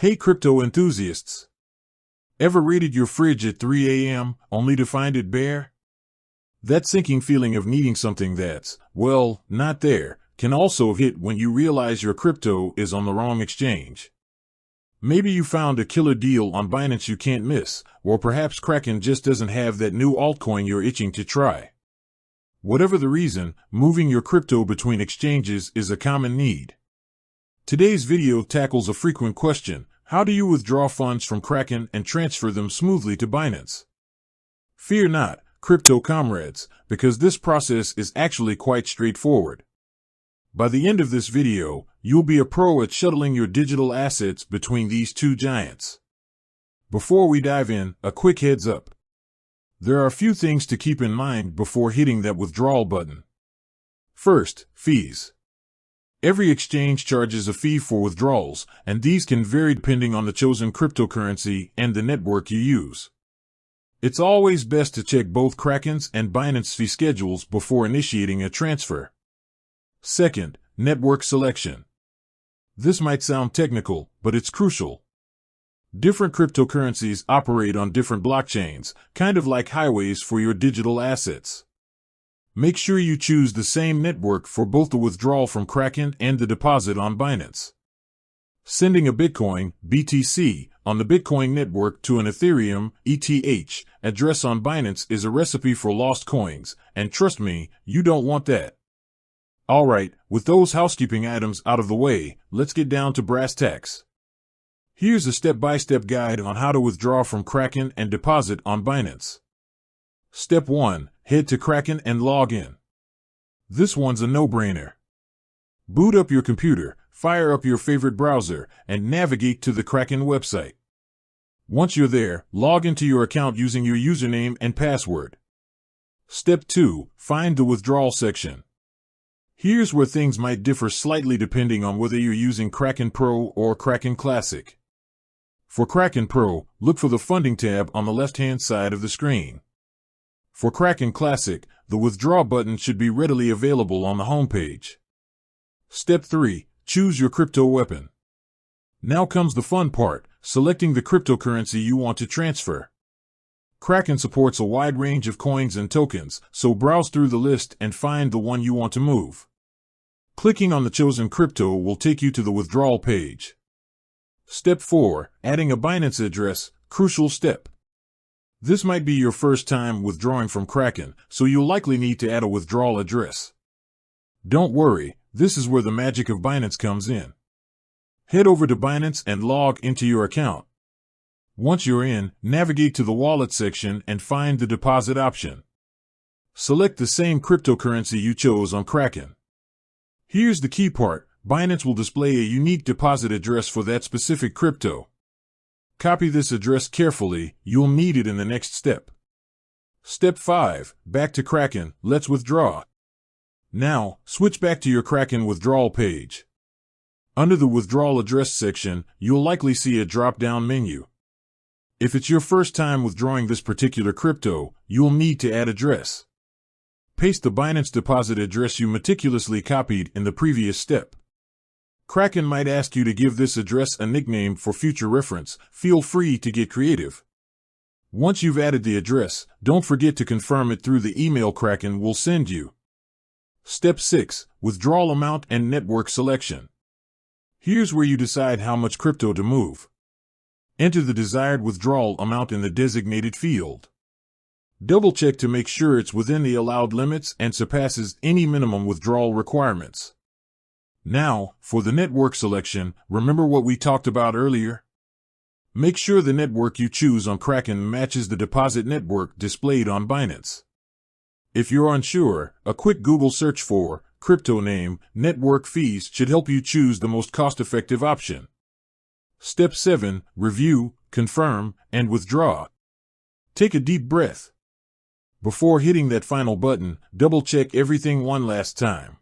Hey crypto enthusiasts! Ever raided your fridge at 3 a.m. only to find it bare? That sinking feeling of needing something that's, well, not there, can also hit when you realize your crypto is on the wrong exchange. Maybe you found a killer deal on Binance you can't miss, or perhaps Kraken just doesn't have that new altcoin you're itching to try. Whatever the reason, moving your crypto between exchanges is a common need. Today's video tackles a frequent question: how do you withdraw funds from Kraken and transfer them smoothly to Binance? Fear not, crypto comrades, because this process is actually quite straightforward. By the end of this video, you'll be a pro at shuttling your digital assets between these two giants. Before we dive in, a quick heads up. There are a few things to keep in mind before hitting that withdrawal button. First, fees. Every exchange charges a fee for withdrawals, and these can vary depending on the chosen cryptocurrency and the network you use. It's always best to check both Kraken's and Binance fee schedules before initiating a transfer. Second, network selection. This might sound technical, but it's crucial. Different cryptocurrencies operate on different blockchains, kind of like highways for your digital assets. Make sure you choose the same network for both the withdrawal from Kraken and the deposit on Binance. Sending a Bitcoin, BTC, on the Bitcoin network to an Ethereum, ETH, address on Binance is a recipe for lost coins, and trust me, you don't want that. Alright, with those housekeeping items out of the way, let's get down to brass tacks. Here's a step-by-step guide on how to withdraw from Kraken and deposit on Binance. Step 1. Head to Kraken and log in. This one's a no-brainer. Boot up your computer, fire up your favorite browser, and navigate to the Kraken website. Once you're there, log into your account using your username and password. Step 2. Find the withdrawal section. Here's where things might differ slightly depending on whether you're using Kraken Pro or Kraken Classic. For Kraken Pro, look for the Funding tab on the left-hand side of the screen. For Kraken Classic, the Withdraw button should be readily available on the homepage. Step 3. Choose your crypto weapon. Now comes the fun part, selecting the cryptocurrency you want to transfer. Kraken supports a wide range of coins and tokens, so browse through the list and find the one you want to move. Clicking on the chosen crypto will take you to the withdrawal page. Step 4. Adding a Binance address, crucial step. This might be your first time withdrawing from Kraken, so you'll likely need to add a withdrawal address. Don't worry, this is where the magic of Binance comes in. Head over to Binance and log into your account. Once you're in, navigate to the wallet section and find the deposit option. Select the same cryptocurrency you chose on Kraken. Here's the key part: Binance will display a unique deposit address for that specific crypto. Copy this address carefully, you'll need it in the next step. Step 5. Back to Kraken, let's withdraw. Now, switch back to your Kraken withdrawal page. Under the withdrawal address section, you'll likely see a drop-down menu. If it's your first time withdrawing this particular crypto, you'll need to add address. Paste the Binance deposit address you meticulously copied in the previous step. Kraken might ask you to give this address a nickname for future reference. Feel free to get creative. Once you've added the address, don't forget to confirm it through the email Kraken will send you. Step 6. Withdrawal amount and network selection. Here's where you decide how much crypto to move. Enter the desired withdrawal amount in the designated field. Double-check to make sure it's within the allowed limits and surpasses any minimum withdrawal requirements. Now, for the network selection, remember what we talked about earlier? Make sure the network you choose on Kraken matches the deposit network displayed on Binance. If you're unsure, a quick Google search for crypto name, network fees should help you choose the most cost-effective option. Step 7. Review, confirm, and withdraw. Take a deep breath. Before hitting that final button, double-check everything one last time.